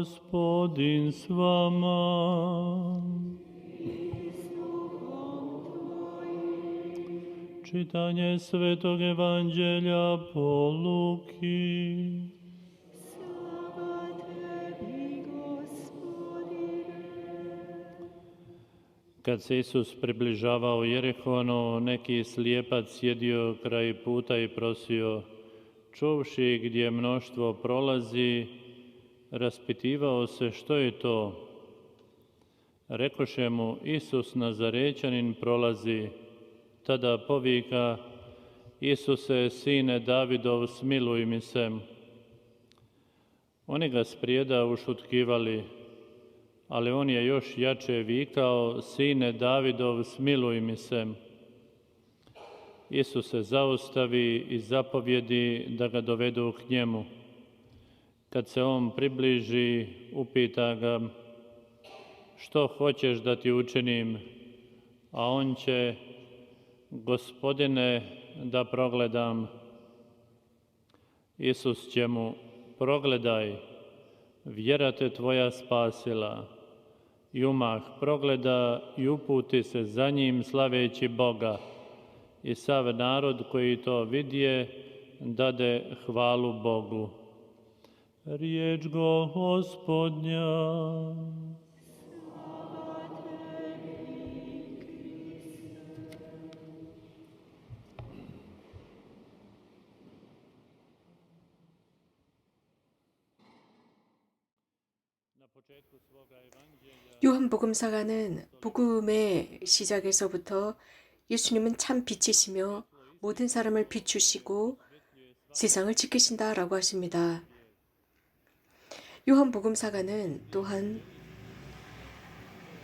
Gospodin s vama. Čitanje Svetog Evanđelja po Luki. Slava tebi, Gospodine. Kad se Isus približavao Jerihonu, neki slijepac sjedio kraj puta i prosio, čuvši gdje mnoštvo prolazi, raspitivao se što je to. Rekoše mu, Isus Nazarećanin prolazi. Tada povika, Isuse, sine Davidov, smiluj mi se. Oni ga sprijeda ušutkivali, ali on je još jače vikao, sine Davidov, smiluj mi se. Isus se zaustavi i zapovjedi da ga dovedu k njemu. Kad se on približi, upita ga, što hoćeš da ti učinim? A on će, Gospodine, da progledam. Isus će mu, progledaj, vjera te tvoja spasila. I umah progleda i uputi se za njim slaveći Boga. I sav narod koji to vidje, dade hvalu Bogu. Riječ Gospodnja. 요한복음사가는 복음의 시작에서부터 예수님은 참 빛이시며 모든 사람을 비추시고 세상을 지키신다라고 하십니다. 요한복음사가는 또한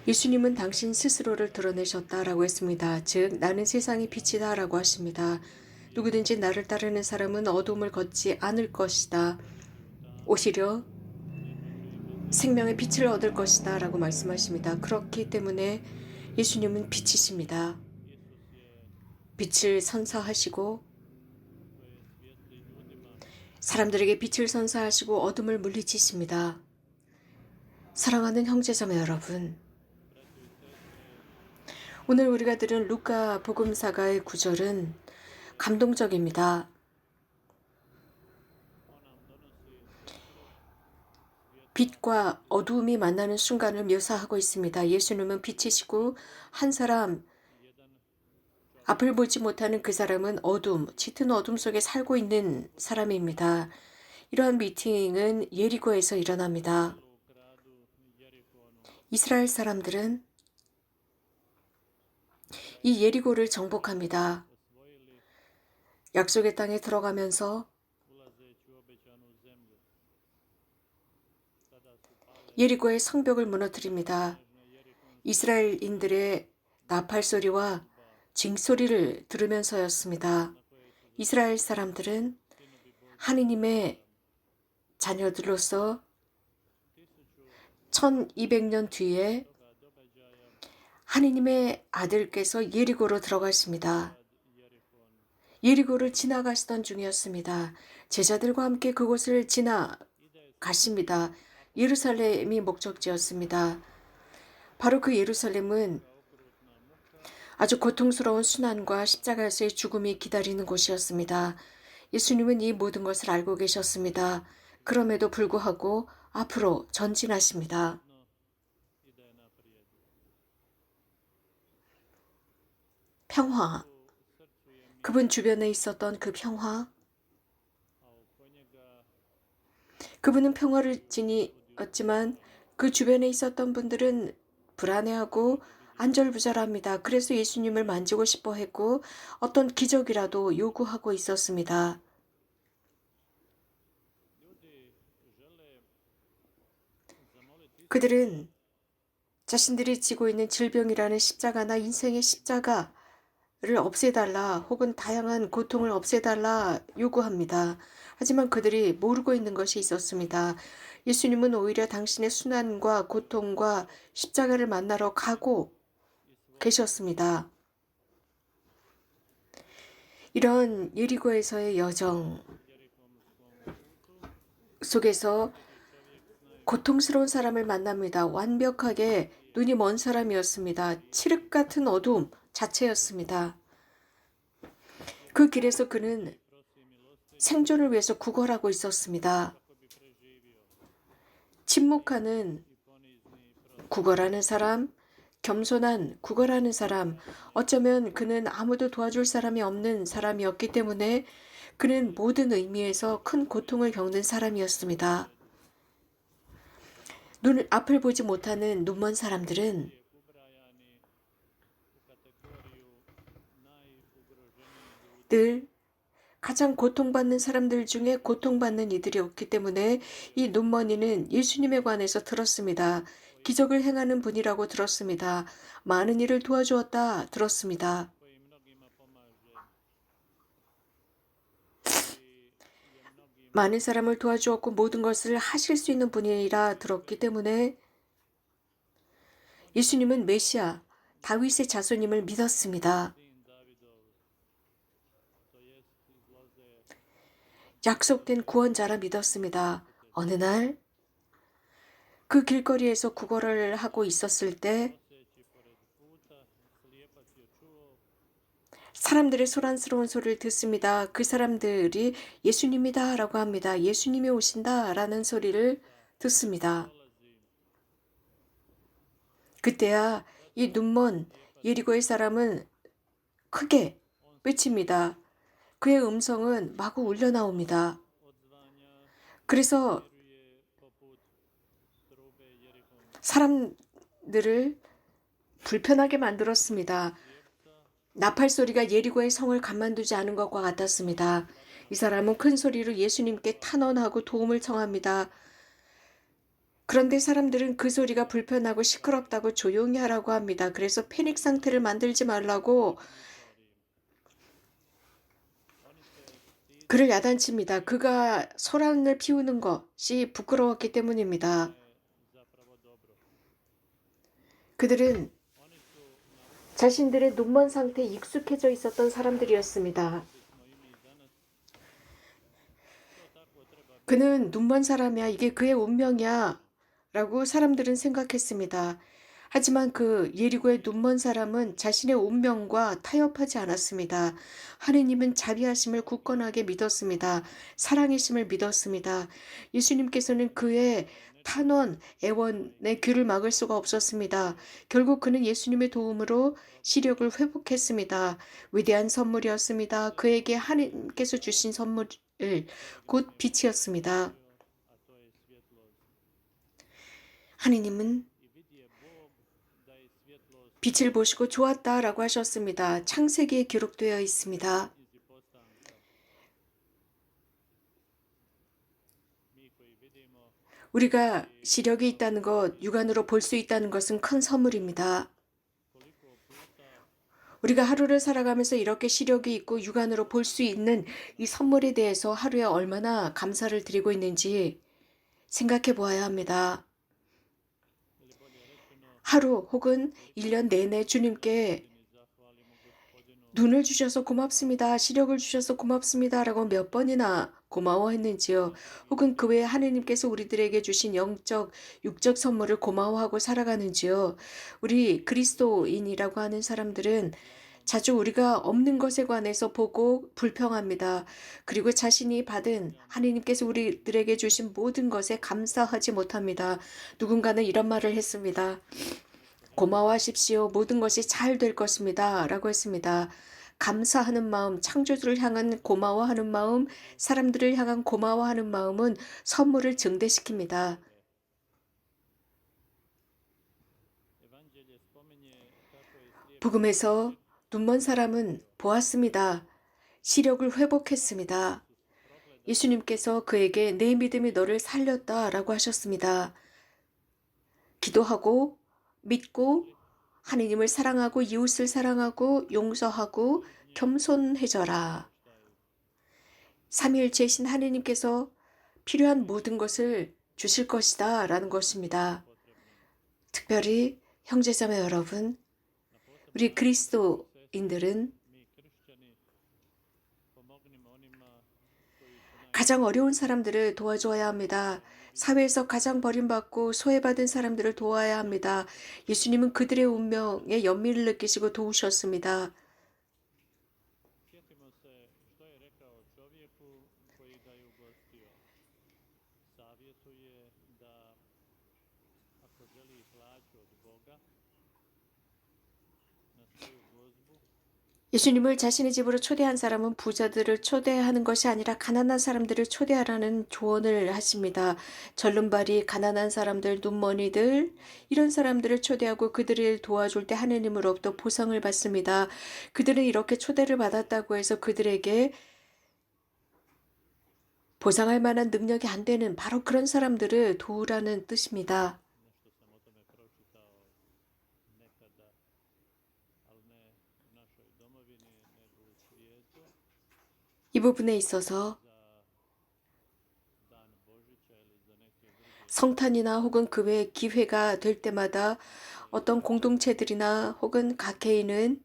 예수님은 당신 스스로를 드러내셨다라고 했습니다. 즉 나는 세상의 빛이다라고 하십니다. 누구든지 나를 따르는 사람은 어둠을 걷지 않을 것이다. 오히려 생명의 빛을 얻을 것이다 라고 말씀하십니다. 그렇기 때문에 예수님은 빛이십니다. 빛을 선사하시고 사람들에게 빛을 선사하시고 어둠을 물리치십니다. 사랑하는 형제자매 여러분, 오늘 우리가 들은 루카 복음사가의 구절은 감동적입니다. 빛과 어두움이 만나는 순간을 묘사하고 있습니다. 예수님은 빛이시고 한 사람, 앞을 보지 못하는 그 사람은 어둠, 짙은 어둠 속에 살고 있는 사람입니다. 이러한 미팅은 예리고에서 일어납니다. 이스라엘 사람들은 이 예리고를 정복합니다. 약속의 땅에 들어가면서 예리고의 성벽을 무너뜨립니다. 이스라엘인들의 나팔 소리와 징소리를 들으면서였습니다. 이스라엘 사람들은 하느님의 자녀들로서 1200년 뒤에 하느님의 아들께서 예리고로 들어가십니다. 예리고를 지나가시던 중이었습니다. 제자들과 함께 그곳을 지나가십니다. 예루살렘이 목적지였습니다. 바로 그 예루살렘은 아주 고통스러운 순환과 십자가에서의 죽음이 기다리는 곳이었습니다. 예수님은 이 모든 것을 알고 계셨습니다. 그럼에도 불구하고 앞으로 전진하십니다. 평화, 그분 주변에 있었던 그 평화, 그분은 평화를 지니었지만 그 주변에 있었던 분들은 불안해하고 안절부절합니다. 그래서 예수님을 만지고 싶어 했고 어떤 기적이라도 요구하고 있었습니다. 그들은 자신들이 지고 있는 질병이라는 십자가나 인생의 십자가를 없애달라 혹은 다양한 고통을 없애달라 요구합니다. 하지만 그들이 모르고 있는 것이 있었습니다. 예수님은 오히려 당신의 순환과 고통과 십자가를 만나러 가고 계셨습니다. 이런 예리고에서의 여정 속에서 고통스러운 사람을 만납니다. 완벽하게 눈이 먼 사람이었습니다. 칠흑 같은 어두움 자체였습니다. 그 길에서 그는 생존을 위해서 구걸하고 있었습니다. 침묵하는 구걸하는 사람, 겸손한 구걸하는 사람, 어쩌면 그는 아무도 도와줄 사람이 없는 사람이었기 때문에 그는 모든 의미에서 큰 고통을 겪는 사람이었습니다. 눈을 앞을 보지 못하는 눈먼 사람들은 늘 가장 고통받는 사람들 중에 고통받는 이들이었기 때문에 이 눈먼이는 예수님에 관해서 들었습니다. 기적을 행하는 분이라고 들었습니다. 많은 일을 도와주었다 들었습니다. 많은 사람을 도와주었고 모든 것을 하실 수 있는 분이라 들었기 때문에 예수님은 메시아, 다윗의 자손임을 믿었습니다. 약속된 구원자라 믿었습니다. 어느 날 그 길거리에서 구걸을 하고 있었을 때 사람들의 소란스러운 소리를 듣습니다. 그 사람들이 예수님이다 라고 합니다. 예수님이 오신다 라는 소리를 듣습니다. 그때야 이 눈먼 예리고의 사람은 크게 외칩니다. 그의 음성은 마구 울려 나옵니다. 그래서 사람들을 불편하게 만들었습니다. 나팔 소리가 예리고의 성을 가만두지 않은 것과 같았습니다. 이 사람은 큰 소리로 예수님께 탄원하고 도움을 청합니다. 그런데 사람들은 그 소리가 불편하고 시끄럽다고 조용히 하라고 합니다. 그래서 패닉 상태를 만들지 말라고 그를 야단칩니다. 그가 소란을 피우는 것이 부끄러웠기 때문입니다. 그들은 자신들의 눈먼 상태에 익숙해져 있었던 사람들이었습니다. 그는 눈먼 사람이야. 이게 그의 운명이야. 라고 사람들은 생각했습니다. 하지만 그 예리고의 눈먼 사람은 자신의 운명과 타협하지 않았습니다. 하느님은 자비하심을 굳건하게 믿었습니다. 사랑이심을 믿었습니다. 예수님께서는 그의 탄원, 애원의 귀를 막을 수가 없었습니다. 결국 그는 예수님의 도움으로 시력을 회복했습니다. 위대한 선물이었습니다. 그에게 하느님께서 주신 선물, 곧 빛이었습니다. 하느님은 빛을 보시고 좋았다라고 하셨습니다. 창세기에 기록되어 있습니다. 우리가 시력이 있다는 것, 육안으로 볼 수 있다는 것은 큰 선물입니다. 우리가 하루를 살아가면서 이렇게 시력이 있고 육안으로 볼 수 있는 이 선물에 대해서 하루에 얼마나 감사를 드리고 있는지 생각해 보아야 합니다. 하루 혹은 1년 내내 주님께 눈을 주셔서 고맙습니다. 시력을 주셔서 고맙습니다. 라고 몇 번이나 고마워했는지요. 혹은 그 외에 하느님께서 우리들에게 주신 영적, 육적 선물을 고마워하고 살아가는지요. 우리 그리스도인이라고 하는 사람들은 자주 우리가 없는 것에 관해서 보고 불평합니다. 그리고 자신이 받은 하느님께서 우리들에게 주신 모든 것에 감사하지 못합니다. 누군가는 이런 말을 했습니다. 고마워하십시오. 모든 것이 잘 될 것입니다. 라고 했습니다. 감사하는 마음, 창조주를 향한 고마워하는 마음, 사람들을 향한 고마워하는 마음은 선물을 증대시킵니다. 복음에서 눈먼 사람은 보았습니다. 시력을 회복했습니다. 예수님께서 그에게 내 믿음이 너를 살렸다 라고 하셨습니다. 기도하고 믿고 하느님을 사랑하고 이웃을 사랑하고 용서하고 겸손해져라. 삼위일체이신 하느님께서 필요한 모든 것을 주실 것이다 라는 것입니다. 특별히 형제자매 여러분, 우리 그리스도인들은 가장 어려운 사람들을 도와줘야 합니다. 사회에서 가장 버림받고 소외받은 사람들을 도와야 합니다. 예수님은 그들의 운명에 연민을 느끼시고 도우셨습니다. Sjetimo se što je rekao čovjeku koji ga je ugostio. Savjetuje da ako želi plaću od Boga na svoju gozbu, 예수님을 자신의 집으로 초대한 사람은 부자들을 초대하는 것이 아니라 가난한 사람들을 초대하라는 조언을 하십니다. 절름발이 가난한 사람들, 눈머니들 이런 사람들을 초대하고 그들을 도와줄 때 하느님으로부터 보상을 받습니다. 그들은 이렇게 초대를 받았다고 해서 그들에게 보상할 만한 능력이 안 되는 바로 그런 사람들을 도우라는 뜻입니다. nešto sam o tome pročitao nekada, ali ne u našoj domovini, nego u svijetu, 이 부분에 있어서 za dan Božića ili za neke druge 성탄이나 혹은 그 외 기회가 될 때마다 어떤 공동체들이나 혹은 각 개인은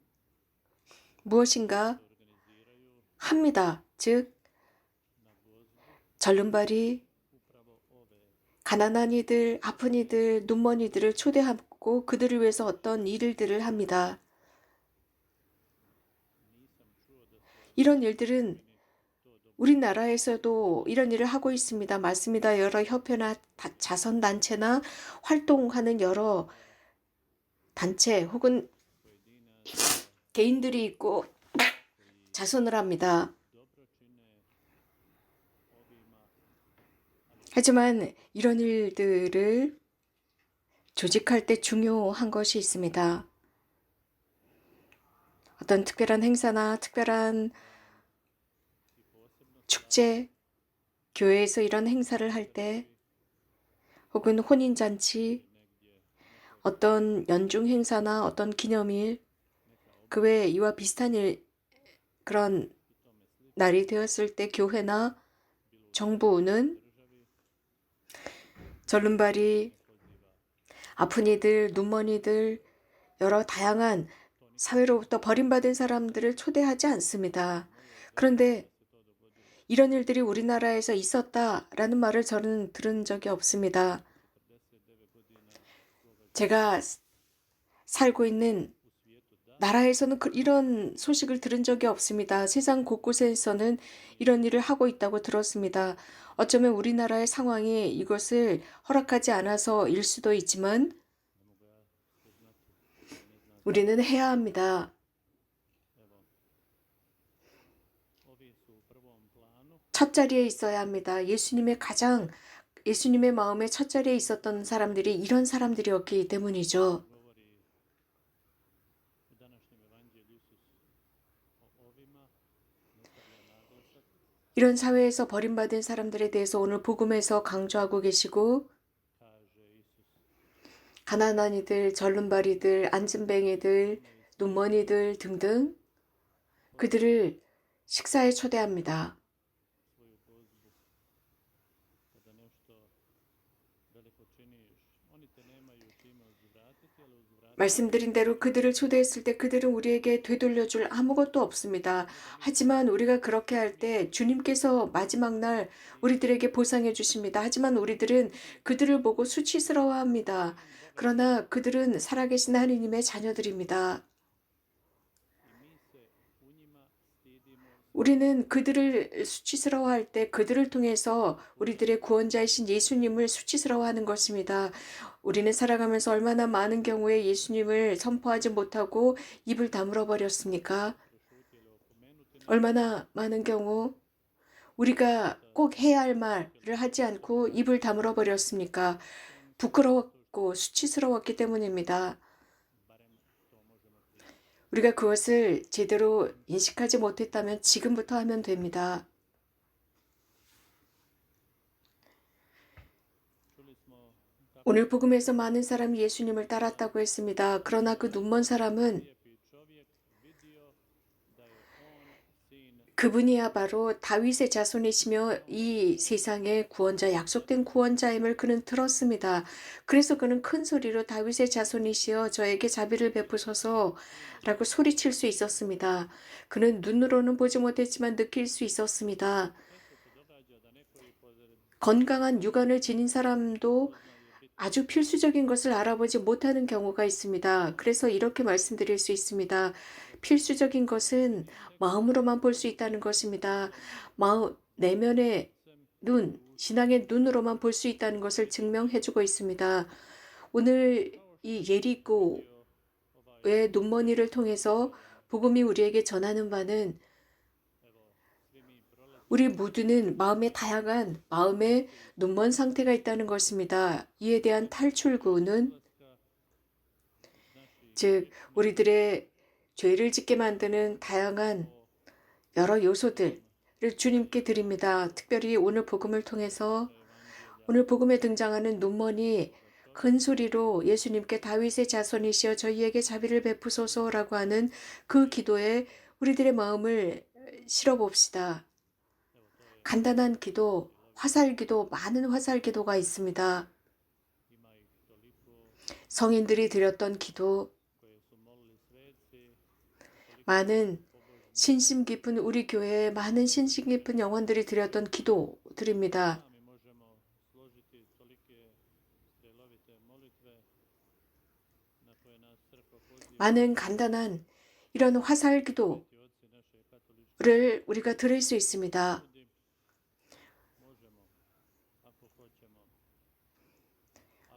무엇인가 organiziraju 합니다. 즉, na gozbu 절름발이 upravo ove 가난한 이들, 아픈 이들, 눈먼 이들을 초대하고 그들을 위해서 어떤 일들을 합니다. nisam čuo da se 이런 일들은 to do 우리나라에서도 이런 일을 하고 있습니다. 맞습니다. 여러 협회나 자선단체나 활동하는 여러 단체 혹은 pojedinaca 개인들이 있고 koji 자선을 합니다. dobro čine ovima, ali 하지만 이런 일들을 조직할 때 중요한 것이 있습니다. 어떤 특별한 행사나 특별한 i posebno 축제, 교회에서 이런 행사를 할 때 혹은 혼인잔치, negdje 어떤 연중 행사나 어떤 기념일, neka 그 외에 이와 비슷한 그런 i tome slično 날이 되었을 때 교회나 bilo u 정부는 državi 절름발이 poziva 아픈 이들, 눈먼 이들, 여러 다양한 사회로부터 버림받은 사람들을 초대하지 않습니다. 그런데 se to dogodilo 이런 일들이 우리나라에서 있었다라는 말을 저는 들은 적이 없습니다. 49 godina svoga 제가 살고 있는 u svijetu da 나라에서는 이런 소식을 들은 적이 없습니다. 세상 곳곳에서는 이런 일을 하고 있다고 들었습니다. 어쩌면 우리나라의 상황이 이것을 허락하지 않아서일 수도 있지만 ne mogu ja sve znati i ne zna 우리는 해야 합니다. evo ovi su u prvom planu 첫 자리에 있어야 합니다. 예수님의 마음의 첫 자리에 있었던 사람들이 이런 사람들이었기 때문이죠. govori u današnjem evanđelju Isus o ovima ne stavlja naglasak 이런 사회에서 버림받은 사람들에 대해서 오늘 복음에서 강조하고 계시고 kaže Isus 가난한 이들, 절름발이들, 안진뱅이들, 눈먼이들 등등 그들을 식사에 초대합니다. svoju gozbu kada nešto veliko činiš oni te nemaju čime uzvratiti ali uzvratiti 말씀드린 대로 그들을 초대했을 때 그들은 우리에게 되돌려줄 아무것도 없습니다. 하지만 우리가 그렇게 할 때 주님께서 마지막 날 우리들에게 보상해 주십니다. 하지만 우리들은 그들을 보고 수치스러워합니다. 그러나 그들은 살아계신 하느님의 자녀들입니다. i mi se u njima stidimo 우리는 그들을 수치스러워할 때 그들을 통해서 우리들의 구원자이신 예수님을 수치스러워하는 것입니다. 우리는 살아가면서 얼마나 많은 경우에 예수님을 선포하지 못하고 입을 다물어 버렸습니까? prešutjeli opomenuti nas 얼마나 많은 경우 우리가 꼭 해야 할 말을 하지 않고 입을 다물어 버렸습니까? 부끄러웠고 수치스러웠기 때문입니다. barem to možemo prije 우리가 그것을 제대로 인식하지 못했다면 지금부터 하면 됩니다. čuli smo kako 오늘 복음에서 많은 사람이 예수님을 따랐다고 했습니다. 그러나 그 눈먼 사람은 lijepi čovjek vidio da je on sin 그분이야 바로 다윗의 자손이시며 이 세상의 구원자, 약속된 구원자임을 그는 들었습니다. 그래서 그는 큰 소리로 다윗의 자손이시여 저에게 자비를 베푸소서 라고 소리칠 수 있었습니다. 그는 눈으로는 보지 못했지만 느낄 수 있었습니다. sve što se događa 건강한 육안을 지닌 사람도 아주 필수적인 것을 알아보지 못하는 경우가 있습니다. 그래서 이렇게 말씀드릴 수 있습니다. 필수적인 것은 마음으로만 볼 수 있다는 것입니다. 내면의 눈, 신앙의 눈으로만 볼 수 있다는 것을 증명해주고 있습니다. 오늘 이 예리고의 눈먼이를 통해서 복음이 우리에게 전하는 바는 우리 모두는 마음에 다양한 마음의 눈먼 상태가 있다는 것입니다. 이에 대한 탈출구는 즉 우리들의 죄를 짓게 만드는 다양한 여러 요소들을 주님께 드립니다. 특별히 오늘 복음을 통해서 오늘 복음에 등장하는 눈먼이 큰 소리로 예수님께 다윗의 자손이시여 저희에게 자비를 베푸소서라고 하는 그 기도에 우리들의 마음을 실어봅시다. 간단한 기도, 화살기도, 많은 화살기도가 있습니다. 성인들이 드렸던 기도, 많은 신심 깊은 우리 교회에 많은 신심 깊은 영혼들이 드렸던 기도드립니다. 많은 간단한 이런 화살 기도를 우리가 들을 수 있습니다.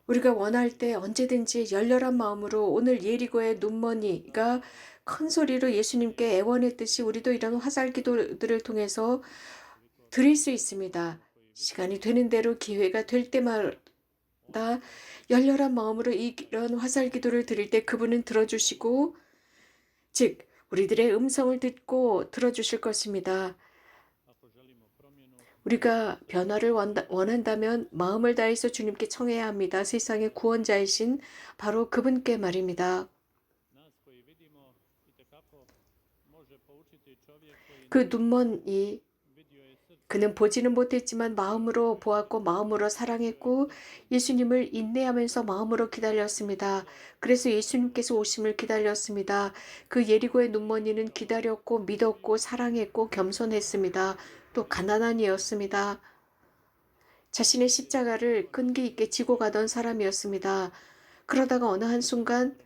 우리가 원할 때 언제든지 열렬한 마음으로 오늘 예리고의 눈먼이가 큰 소리로 예수님께 애원했듯이 우리도 이런 화살 기도들을 통해서 드릴 수 있습니다. 시간이 되는 대로 기회가 될 때마다 열렬한 마음으로 이런 화살 기도를 드릴 때 그분은 들어주시고 즉 우리들의 음성을 듣고 들어주실 것입니다. 우리가 변화를 원한다면 마음을 다해서 주님께 청해야 합니다. 세상의 구원자이신 바로 그분께 말입니다. 그 눈먼이 그는 보지는 못했지만 마음으로 보았고 마음으로 사랑했고 예수님을 인내하면서 마음으로 기다렸습니다. 그래서 예수님께서 오심을 기다렸습니다. 그 예리고의 눈먼이는 기다렸고 믿었고 사랑했고 겸손했습니다. 또 가난한 이였습니다. 자신의 십자가를 끈기 있게 지고 가던 사람이었습니다. 그러다가 어느 한순간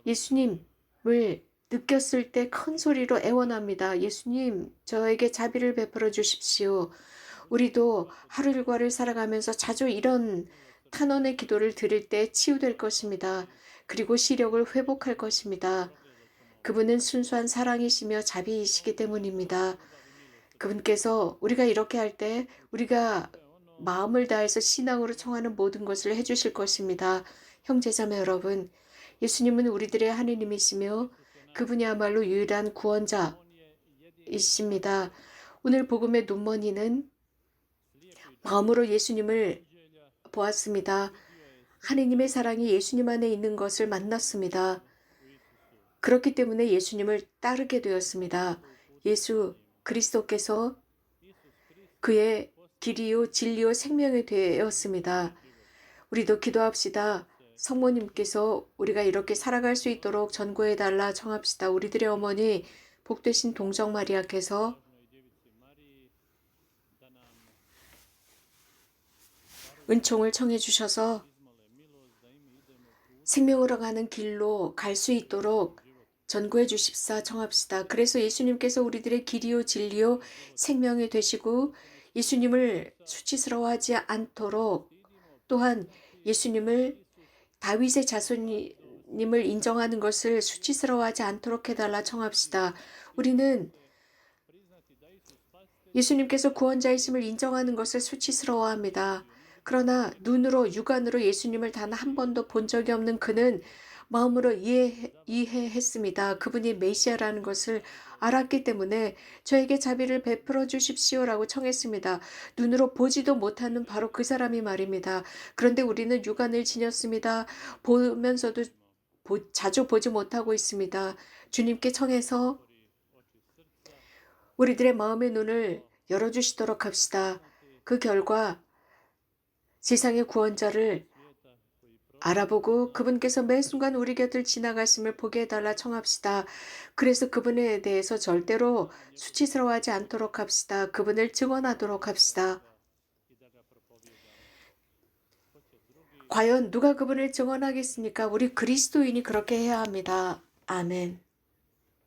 예수님을 느꼈을 때 큰 소리로 애원합니다. 예수님, 저에게 자비를 베풀어 주십시오. 우리도 하루 일과를 살아가면서 자주 이런 탄원의 기도를 드릴 때 치유될 것입니다. 그리고 시력을 회복할 것입니다. 그분은 순수한 사랑이시며 자비이시기 때문입니다. 그분께서 우리가 이렇게 할 때 우리가 마음을 다해서 신앙으로 청하는 모든 것을 해주실 것입니다. 형제자매 여러분, 예수님은 우리들의 하느님이시며 그분이야말로 유일한 구원자이십니다. 오늘 복음의 눈먼이는 마음으로 예수님을 보았습니다. 하느님의 사랑이 예수님 안에 있는 것을 만났습니다. 그렇기 때문에 예수님을 따르게 되었습니다. 예수 그리스도께서 그의 길이요 진리요 생명이 되었습니다. 우리도 기도합시다. 성모님께서 우리가 이렇게 살아갈 수 있도록 전구해달라 청합시다. 우리들의 어머니 복되신 동정 마리아께서 은총을 청해 주셔서 생명으로 가는 길로 갈 수 있도록 전구해 주십사 청합시다. 그래서 예수님께서 우리들의 길이요 진리요 생명이 되시고 예수님을 수치스러워하지 않도록 또한 예수님을 다윗의 자손님을 인정하는 것을 수치스러워하지 않도록 해달라 청합시다. 우리는 예수님께서 구원자이심을 인정하는 것을 수치스러워합니다. 그러나 눈으로 육안으로 예수님을 단 한 번도 본 적이 없는 그는 마음으로 이해했습니다. 그분이 메시아라는 것을 알았기 때문에 저에게 자비를 베풀어 주십시오라고 청했습니다. 눈으로 보지도 못하는 바로 그 사람이 말입니다. 그런데 우리는 육안을 지녔습니다. 보면서도 자주 보지 못하고 있습니다. 주님께 청해서 우리들의 마음의 눈을 열어주시도록 합시다. 그 결과 세상의 구원자를 알아보고 그분께서 매 순간 우리 곁을 지나가심을 보게 해달라 청합시다. 그래서 그분에 대해서 절대로 수치스러워하지 않도록 합시다. 그분을 증언하도록 합시다. 과연 누가 그분을 증언하겠습니까? 우리 그리스도인이 그렇게 해야 합니다. 아멘.